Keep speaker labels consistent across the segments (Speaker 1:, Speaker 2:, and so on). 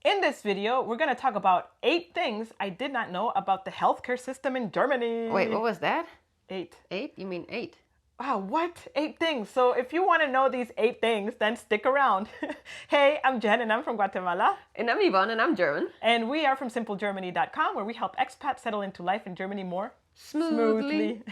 Speaker 1: In this video, we're going to talk about 8 things I did not know about the healthcare system in Germany.
Speaker 2: Wait, what was that?
Speaker 1: 8.
Speaker 2: 8? You mean 8?
Speaker 1: Wow, what? 8 things. So if you want to know these 8 things, then stick around. Hey, I'm Jen and I'm from Guatemala.
Speaker 2: And I'm Yvonne and I'm German.
Speaker 1: And we are from simplegermany.com, where we help expats settle into life in Germany more
Speaker 2: Smoothly.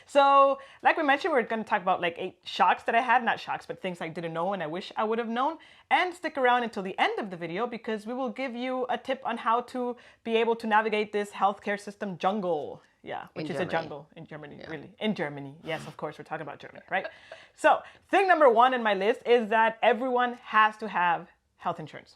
Speaker 1: So, like we mentioned, we're going to talk about like 8 shocks that I had. Not shocks, but things I didn't know and I wish I would have known. And stick around until the end of the video because we will give you a tip on how to be able to navigate this healthcare system jungle. Yeah, which is a jungle in Germany, really. In Germany. Yes, of course, we're talking about Germany, right? So, thing number 1 in my list is that everyone has to have health insurance.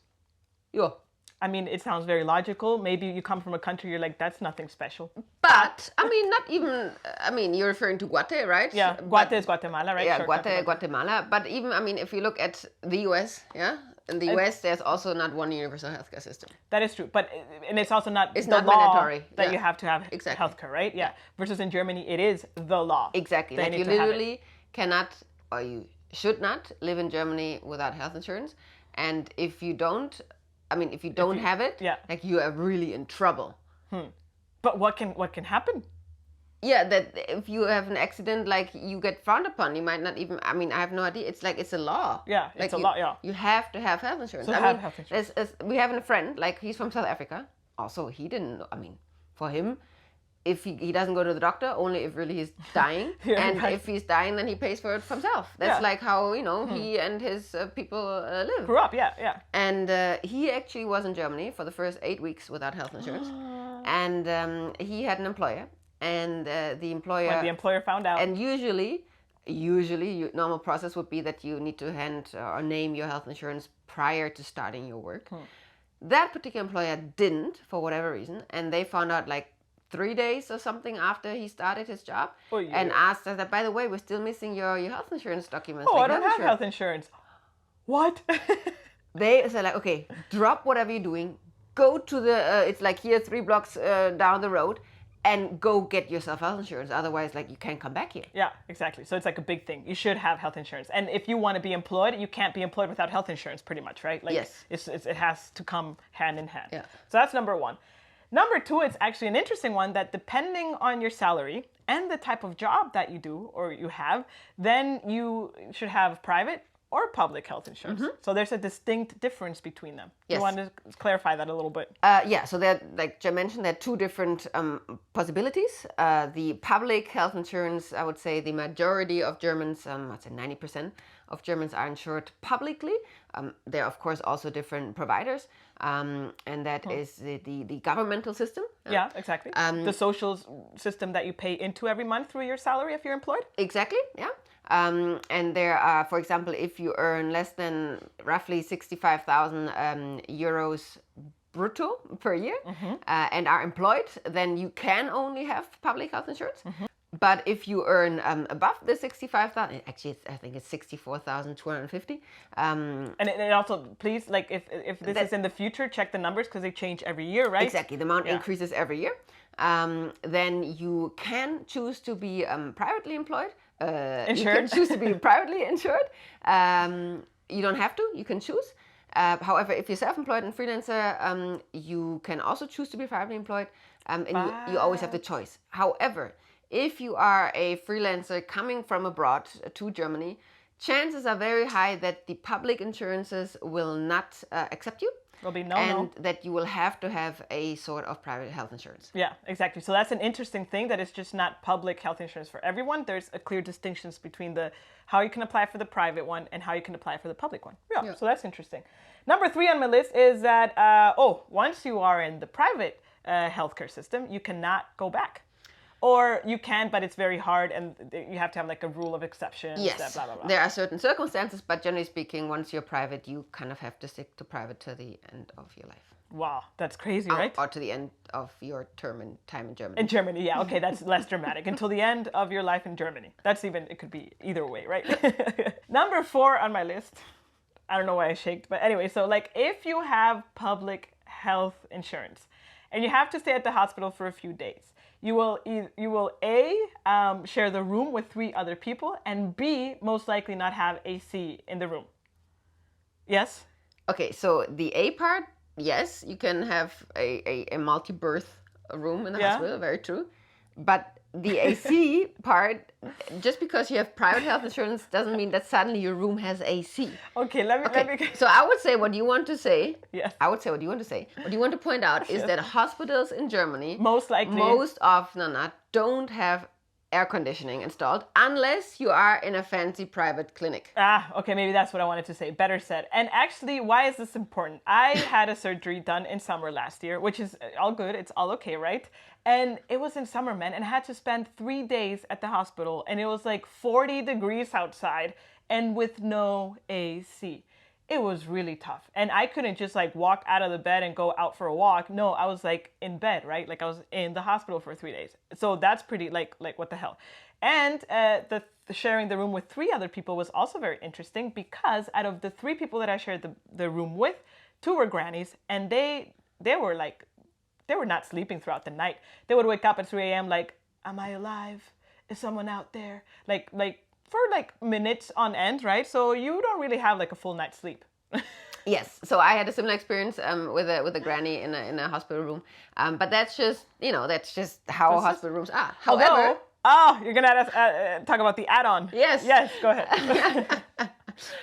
Speaker 2: Yo.
Speaker 1: I mean, it sounds very logical. Maybe you come from a country, you're like, that's nothing special.
Speaker 2: But, I mean, not even, I mean, you're referring to Guate, right?
Speaker 1: Yeah, Guate is Guatemala, right?
Speaker 2: Yeah,
Speaker 1: Sure,
Speaker 2: Guatemala. But even, I mean, if you look at the US, yeah? In the US, there's also not one universal healthcare system.
Speaker 1: That is true. But, and it's also not
Speaker 2: it's
Speaker 1: the
Speaker 2: not
Speaker 1: law
Speaker 2: mandatory
Speaker 1: that you have to have
Speaker 2: exactly.
Speaker 1: healthcare, right? Yeah. Versus in Germany, it is the law.
Speaker 2: Exactly. Like you literally cannot, or you should not live in Germany without health insurance. And if you don't, I mean, if you don't have it, like you are really in trouble.
Speaker 1: But what can happen?
Speaker 2: Yeah, that if you have an accident, like you get frowned upon, you might not even, I mean, I have no idea. It's like, it's a law.
Speaker 1: Yeah,
Speaker 2: like
Speaker 1: it's a law, yeah.
Speaker 2: You have to have health insurance.
Speaker 1: So
Speaker 2: health insurance. We have a friend, like he's from South Africa. Also, he didn't know, I mean, for him, if he doesn't go to the doctor, only if really he's dying. If he's dying, then he pays for it for himself. That's like how, you know, he and his people live.
Speaker 1: Grew up, yeah.
Speaker 2: And he actually was in Germany for the first 8 weeks without health insurance. And he had an employer. And the employer...
Speaker 1: When the employer found out.
Speaker 2: And usually, normal process would be that you need to hand or name your health insurance prior to starting your work. That particular employer didn't, for whatever reason. And they found out like 3 days or something after he started his job. And asked us that, by the way, we're still missing your health insurance documents.
Speaker 1: Oh, like I don't have health insurance. What?
Speaker 2: They said like, okay, drop whatever you're doing. Go to the, it's like here 3 blocks down the road. And go get yourself health insurance. Otherwise, like, you can't come back here.
Speaker 1: Yeah, exactly. So it's like a big thing. You should have health insurance. And if you want to be employed, you can't be employed without health insurance, pretty much, right? Like,
Speaker 2: yes.
Speaker 1: It has to come hand in hand.
Speaker 2: Yeah.
Speaker 1: So that's number 1. Number 2, it's actually an interesting one that depending on your salary and the type of job that you do or you have, then you should have private or public health insurance. So there's a distinct difference between them.
Speaker 2: Yes.
Speaker 1: You want to clarify that a little bit?
Speaker 2: Yeah, so there, like Jen mentioned, there are 2 different possibilities. The public health insurance, I would say the majority of Germans, I'd say 90% of Germans are insured publicly. There are, of course, also different providers. And that is the governmental system.
Speaker 1: Yeah, exactly. The social system that you pay into every month through your salary if you're employed?
Speaker 2: Exactly, yeah. And there are, for example, if you earn less than roughly 65,000 euros brutto per year and are employed, then you can only have public health insurance. But if you earn above the 65,000, actually, I think it's 64,250.
Speaker 1: And it also, please, like if this is in the future, check the numbers because they change every year, right?
Speaker 2: Exactly, the amount increases every year. Then you can choose to be privately employed.
Speaker 1: Insured.
Speaker 2: You can choose to be privately insured. You don't have to, you can choose. However, if you're self-employed and freelancer, you can also choose to be privately employed. And you always have the choice. However, if you are a freelancer coming from abroad to Germany, chances are very high that the public insurances will not accept you.
Speaker 1: Will be
Speaker 2: that you will have to have a sort of private health insurance.
Speaker 1: Yeah, exactly. So that's an interesting thing that it's just not public health insurance for everyone. There's a clear distinctions between how you can apply for the private one and how you can apply for the public one. Yeah. So that's interesting. Number 3 on my list is that, once you are in the private healthcare system, you cannot go back. Or you can, but it's very hard and you have to have like a rule of exception.
Speaker 2: Yes,
Speaker 1: blah, blah, blah.
Speaker 2: There are certain circumstances, but generally speaking, once you're private, you kind of have to stick to private to the end of your life.
Speaker 1: Wow, that's crazy, right?
Speaker 2: Or to the end of your time in Germany.
Speaker 1: In Germany, yeah, okay, that's less dramatic. Until the end of your life in Germany. It could be either way, right? Number 4 on my list, I don't know why I shaked, but anyway, so like if you have public health insurance and you have to stay at the hospital for a few days, you will A, share the room with 3 other people, and B, most likely not have AC in the room. Yes?
Speaker 2: Okay, so the A part yes, you can have a multi-berth room in the
Speaker 1: Yeah.
Speaker 2: hospital, very true. But the AC part, just because you have private health insurance doesn't mean that suddenly your room has AC.
Speaker 1: Okay, let me.
Speaker 2: So I would say what you want to say.
Speaker 1: Yes.
Speaker 2: I would say what you want to say. What you want to point out is that hospitals in Germany
Speaker 1: Most likely,
Speaker 2: most often not don't have air conditioning installed unless you are in a fancy private clinic.
Speaker 1: Okay, maybe that's what I wanted to say. Better said. And actually, why is this important? I had a surgery done in summer last year, which is all good. It's all okay, right? And it was in summer, man, and I had to spend 3 days at the hospital, and it was like 40 degrees outside and with no AC. It was really tough. And I couldn't just like walk out of the bed and go out for a walk. No, I was like in bed, right? Like I was in the hospital for 3 days. So that's pretty like what the hell. And the sharing the room with 3 other people was also very interesting because out of the 3 people that I shared the room with, 2 were grannies, and they were not sleeping throughout the night. They would wake up at 3 a.m. like, am I alive? Is someone out there? Like for like minutes on end, right? So you don't really have like a full night's sleep.
Speaker 2: Yes, so I had a similar experience with a granny in a hospital room, but that's just how hospital rooms are. However,
Speaker 1: you're gonna talk about the add-on.
Speaker 2: Yes,
Speaker 1: go ahead.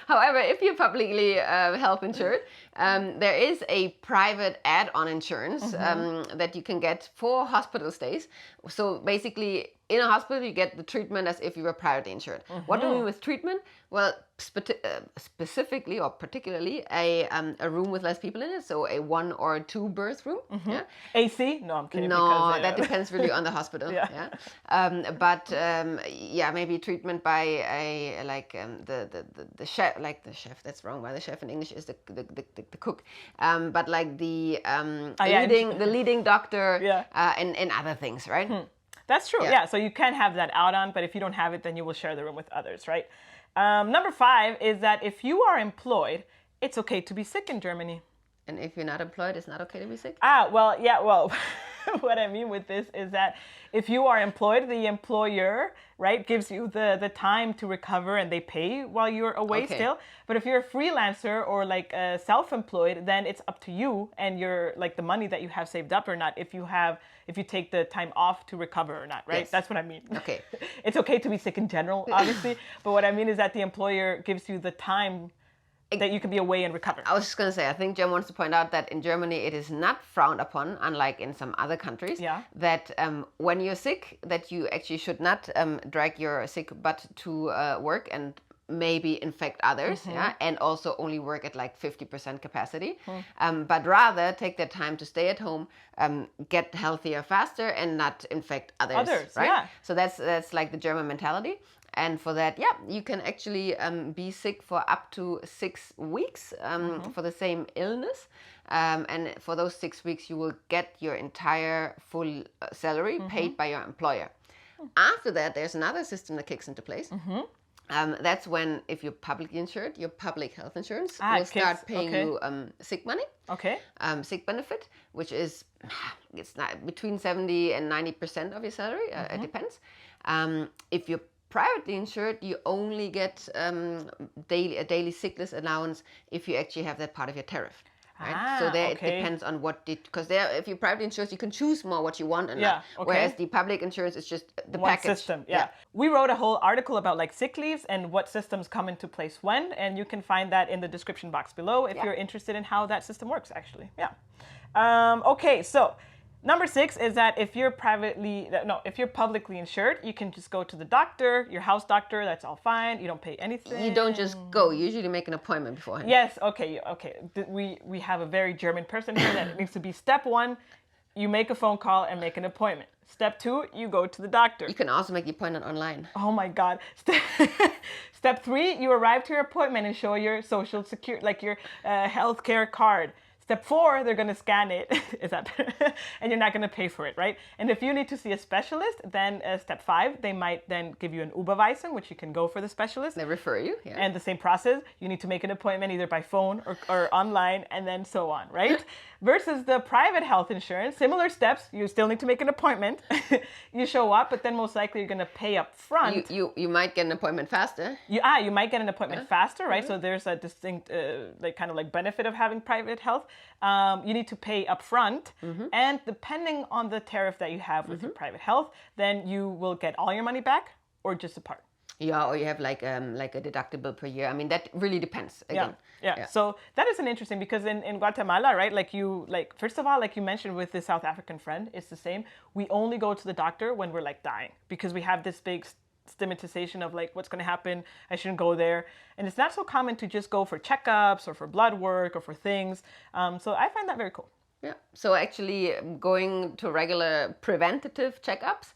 Speaker 2: However, if you're publicly health insured, there is a private add-on insurance that you can get for hospital stays. So basically, in a hospital, you get the treatment as if you were privately insured. What do we mean with treatment? Well, specifically or particularly a room with less people in it, so a 1 or 2 berth room. Yeah?
Speaker 1: AC? No, I'm kidding.
Speaker 2: No, that depends really on the hospital.
Speaker 1: Yeah.
Speaker 2: But maybe treatment by the chef, like the chef. That's wrong. By the chef in English is the cook. But like the leading doctor. And other things, right?
Speaker 1: That's true. Yeah. So you can have that add-on, but if you don't have it, then you will share the room with others, right? Number 5 is that if you are employed, it's okay to be sick in Germany.
Speaker 2: And if you're not employed, it's not okay to be sick?
Speaker 1: Well, what I mean with this is that if you are employed, the employer, right, gives you the time to recover and they pay while you're away still. But if you're a freelancer or like self-employed, then it's up to you and your like the money that you have saved up or not if you take the time off to recover or not, right?
Speaker 2: Yes.
Speaker 1: That's what I mean.
Speaker 2: Okay.
Speaker 1: It's okay to be sick in general, obviously, but what I mean is that the employer gives you the time that you can be away and recover.
Speaker 2: I was just going to say, I think Jem wants to point out that in Germany it is not frowned upon, unlike in some other countries, that when you're sick, that you actually should not drag your sick butt to work and maybe infect others, and also only work at like 50% capacity, but rather take that time to stay at home, get healthier faster, and not infect others, right?
Speaker 1: Yeah.
Speaker 2: So that's like the German mentality. And for that, you can actually be sick for up to 6 weeks for the same illness. And for those 6 weeks, you will get your entire full salary paid by your employer. After that, there's another system that kicks into place. That's when, if you're publicly insured, your public health insurance will start paying you sick money.
Speaker 1: Okay.
Speaker 2: Sick benefit, which is it's not between 70 and 90% of your salary. It depends. If you're privately insured, you only get a daily sickness allowance if you actually have that part of your tariff. Right? So there it depends on because if you're privately insured, you can choose more what you want and not. Whereas the public insurance is just the
Speaker 1: one
Speaker 2: package.
Speaker 1: System. Yeah. We wrote a whole article about like sick leaves and what systems come into place when, and you can find that in the description box below if you're interested in how that system works actually. Okay, so number 6 is that if you're publicly insured, you can just go to the doctor, your house doctor, that's all fine. You don't pay anything.
Speaker 2: You don't just go. You usually make an appointment beforehand.
Speaker 1: Yes, okay. We have a very German person here that it needs to be step 1, you make a phone call and make an appointment. Step 2, you go to the doctor.
Speaker 2: You can also make the appointment online.
Speaker 1: Oh my God. Step 3, you arrive to your appointment and show your social security, like your healthcare card. Step 4, they're going to scan it, and you're not going to pay for it, right? And if you need to see a specialist, then step 5, they might then give you an Überweisung, which you can go for the specialist.
Speaker 2: They refer you,
Speaker 1: And the same process, you need to make an appointment either by phone or online, and then so on, right? Versus the private health insurance, similar steps, you still need to make an appointment. You show up, but then most likely you're going to pay up front.
Speaker 2: You might get an appointment faster.
Speaker 1: You might get an appointment faster, right? So there's a distinct kind of like benefit of having private health. you need to pay upfront. And depending on the tariff that you have with your private health, then you will get all your money back or just a part.
Speaker 2: Yeah, or you have like a deductible per year. I mean, that really depends again.
Speaker 1: Yeah. So that is an interesting, because in Guatemala, right, first of all, like you mentioned with the South African friend, it's the same. We only go to the doctor when we're like dying, because we have this big stigmatization of like what's going to happen, I shouldn't go there. And it's not so common to just go for checkups or for blood work or for things. So I find that very cool.
Speaker 2: Yeah. So actually going to regular preventative checkups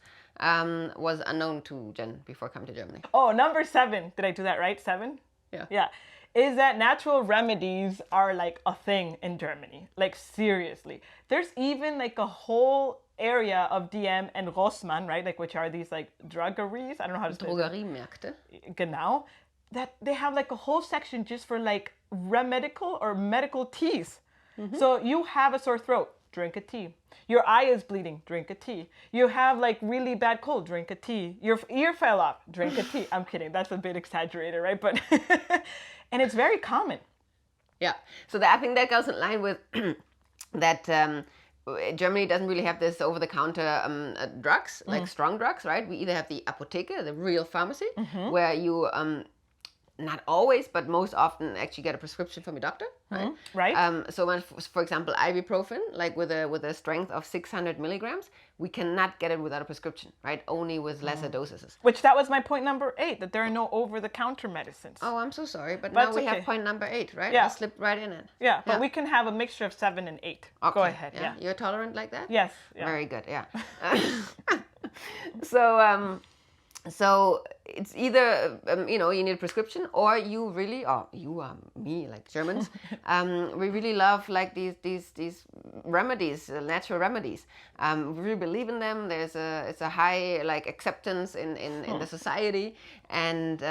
Speaker 2: was unknown to Jen before coming to Germany.
Speaker 1: Oh, number 7. Did I do that right? 7?
Speaker 2: Yeah.
Speaker 1: Yeah. Is that natural remedies are like a thing in Germany. Like seriously. There's even like a whole area of DM and Rossmann, right? Like, which are these like druggeries. I don't know how to say it.
Speaker 2: Drogeriemärkte.
Speaker 1: Genau. That they have like a whole section just for like remedical or medical teas. So you have a sore throat, drink a tea. Your eye is bleeding, drink a tea. You have like really bad cold, drink a tea. Your ear fell off, drink a tea. I'm kidding, that's a bit exaggerated, right? But and it's very common.
Speaker 2: Yeah. So I think that goes in line with that Germany doesn't really have this over-the-counter drugs, like strong drugs, right? We either have the Apotheke, the real pharmacy, where you not always, but most often actually get a prescription from your doctor, right?
Speaker 1: Right.
Speaker 2: So when, for example, ibuprofen, like with a strength of 600 milligrams, we cannot get it without a prescription, right? Only with lesser doses.
Speaker 1: Which that was my point number 8, that there are no over-the-counter medicines.
Speaker 2: Oh, I'm so sorry, but now we have point number 8, right?
Speaker 1: Yeah.
Speaker 2: I slipped right in it.
Speaker 1: Yeah, but we can have a mixture of 7 and 8.
Speaker 2: Okay.
Speaker 1: Go ahead.
Speaker 2: Yeah. You're tolerant like that?
Speaker 1: Yes. Yeah.
Speaker 2: Very good. Yeah. So it's either you need a prescription, or you really, or you are me, like Germans, we really love like these remedies, natural remedies. We really believe in them. It's a high like acceptance in the society, and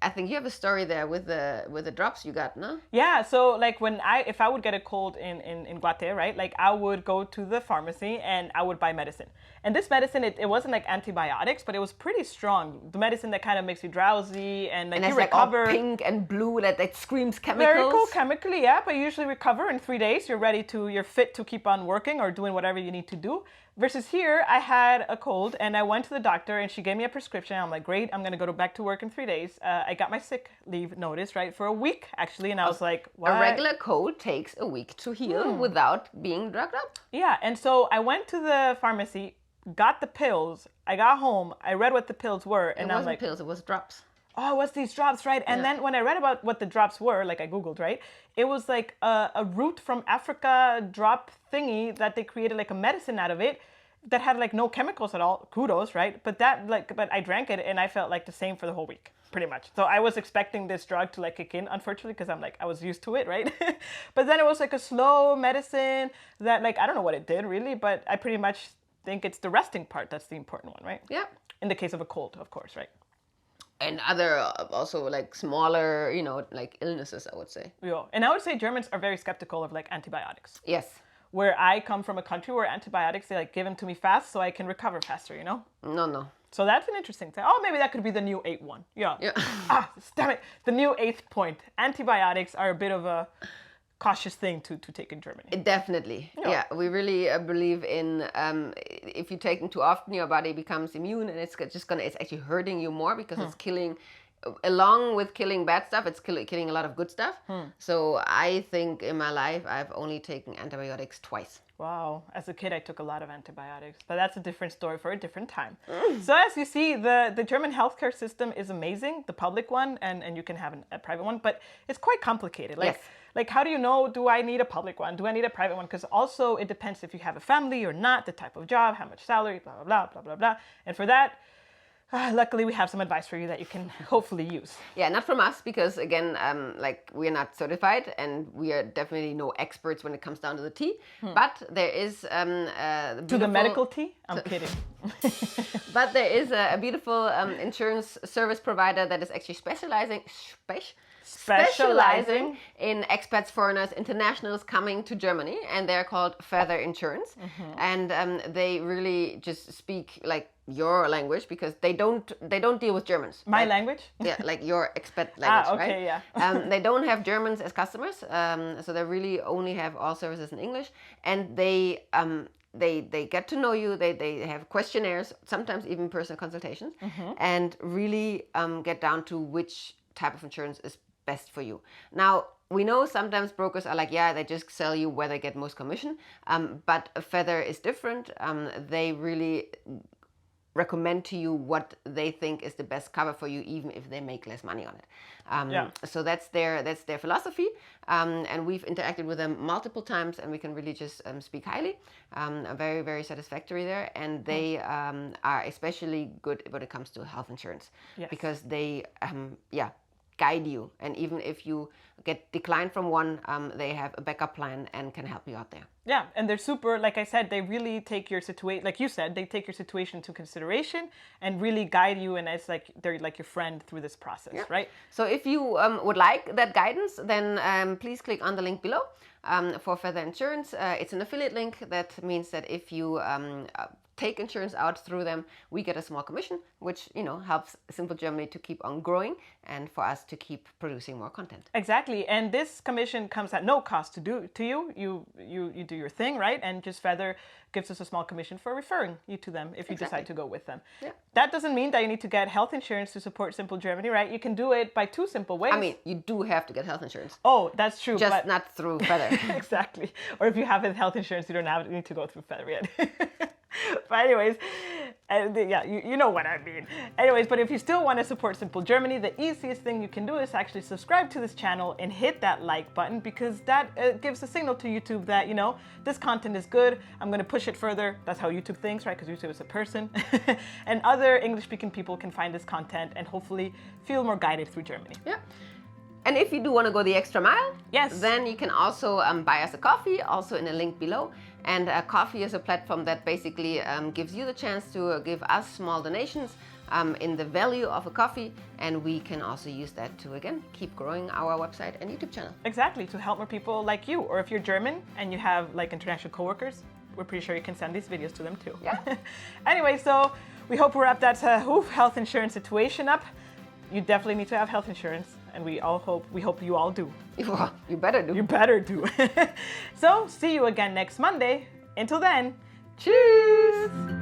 Speaker 2: I think you have a story there with the drops you got, no?
Speaker 1: Yeah. So like if I would get a cold in Guate, right? Like I would go to the pharmacy and I would buy medicine. And this medicine, it wasn't like antibiotics, but it was pretty strong. The medicine that kind of makes you drowsy and like you recover.
Speaker 2: Like all pink and blue that screams chemicals.
Speaker 1: Very cool chemically, yeah. But you usually recover in 3 days. You're fit to keep on working or doing whatever you need to do. Versus here, I had a cold and I went to the doctor and she gave me a prescription. I'm like, great, I'm going to go back to work in 3 days. I got my sick leave notice, right, for a week actually. And I was like, what?
Speaker 2: A regular cold takes a week to heal without being drugged up.
Speaker 1: Yeah. And so I went to the pharmacy, got the pills. I got home. I read what the pills were. And
Speaker 2: I
Speaker 1: was like,
Speaker 2: pills, it was drops.
Speaker 1: Oh, what's these drops, right? And then when I read about what the drops were, like I Googled, right? It was like a root from Africa drop thingy that they created like a medicine out of it that had like no chemicals at all. Kudos, right? But I drank it and I felt like the same for the whole week, pretty much. So I was expecting this drug to like kick in, unfortunately, because I was used to it, right? But then it was like a slow medicine that like, I don't know what it did really, but I pretty much think it's the resting part that's the important one, right?
Speaker 2: Yeah.
Speaker 1: In the case of a cold, of course, right?
Speaker 2: And other also like smaller, like illnesses, I would say.
Speaker 1: Yeah. And I would say Germans are very skeptical of like antibiotics.
Speaker 2: Yes.
Speaker 1: Where I come from a country where antibiotics, they like give them to me fast so I can recover faster,
Speaker 2: No.
Speaker 1: So that's an interesting thing. Oh, maybe that could be the new 8 one. Yeah. Damn it. The new 8th point. Antibiotics are a bit of a cautious thing to take in Germany.
Speaker 2: Definitely. Yeah. We really believe in if you take them too often, your body becomes immune and it's actually hurting you more because it's killing, along with killing bad stuff, it's killing a lot of good stuff. So I think in my life, I've only taken antibiotics twice.
Speaker 1: Wow. As a kid, I took a lot of antibiotics, but that's a different story for a different time. So as you see, the German healthcare system is amazing, the public one, and you can have a private one, but it's quite complicated. Like, how do you know, do I need a public one? Do I need a private one? Because also it depends if you have a family or not, the type of job, how much salary, blah, blah, blah, blah, blah, blah. And for that, luckily we have some advice for you that you can hopefully use.
Speaker 2: Yeah, not from us, because again, we are not certified and we are definitely no experts when it comes down to the tea. But there is
Speaker 1: to the medical tea? I'm kidding.
Speaker 2: But there is a beautiful insurance service provider that is actually specializing in expats, foreigners, internationals coming to Germany, and they're called Feather Insurance. And they really just speak like your language, because they don't deal with Germans.
Speaker 1: My
Speaker 2: like,
Speaker 1: language?
Speaker 2: Yeah, like your expat language,
Speaker 1: okay,
Speaker 2: right?
Speaker 1: yeah.
Speaker 2: They don't have Germans as customers, so they really only have all services in English, and they get to know you. They have questionnaires, sometimes even personal consultations, and really get down to which type of insurance is best for you. Now, we know sometimes brokers are like, yeah, they just sell you where they get most commission, but a Feather is different. They really recommend to you what they think is the best cover for you, even if they make less money on it. So that's their philosophy, and we've interacted with them multiple times, and we can really just speak highly. Very, very satisfactory there, and they are especially good when it comes to health insurance, because they guide you, and even if you get declined from one, they have a backup plan and can help you out there.
Speaker 1: Yeah, and they're super, like I said, they really take your situation, like you said, they take your situation into consideration and really guide you, and it's like they're like your friend through this process, right?
Speaker 2: So if you would like that guidance, then please click on the link below for Feather Insurance. It's an affiliate link. That means that if you take insurance out through them, we get a small commission, which helps Simple Germany to keep on growing and for us to keep producing more content.
Speaker 1: Exactly, and this commission comes at no cost to you. You do your thing, right? And just Feather gives us a small commission for referring you to them if you decide to go with them. Yeah. That doesn't mean that you need to get health insurance to support Simple Germany, right? You can do it by two simple ways.
Speaker 2: I mean, you do have to get health insurance.
Speaker 1: Oh, that's true.
Speaker 2: Just not through Feather.
Speaker 1: Exactly. Or if you have health insurance, you don't need to go through Feather yet. But anyways, yeah, you know what I mean. Anyways, but if you still want to support Simple Germany, the easiest thing you can do is actually subscribe to this channel and hit that like button, because that gives a signal to YouTube that, this content is good. I'm going to push it further. That's how YouTube thinks, right? Because YouTube is a person. And other English-speaking people can find this content and hopefully feel more guided through Germany.
Speaker 2: Yeah. And if you do want to go the extra mile, then you can also buy us a coffee, also in a link below. And coffee is a platform that basically gives you the chance to give us small donations in the value of a coffee, and we can also use that to, again, keep growing our website and YouTube channel.
Speaker 1: Exactly, to help more people like you. Or if you're German and you have like international coworkers, we're pretty sure you can send these videos to them too.
Speaker 2: Yeah.
Speaker 1: Anyway, so we hope we wrapped that health insurance situation up. You definitely need to have health insurance, and we hope you all do.
Speaker 2: You better do.
Speaker 1: You better do. So, see you again next Monday. Until then,
Speaker 2: cheers!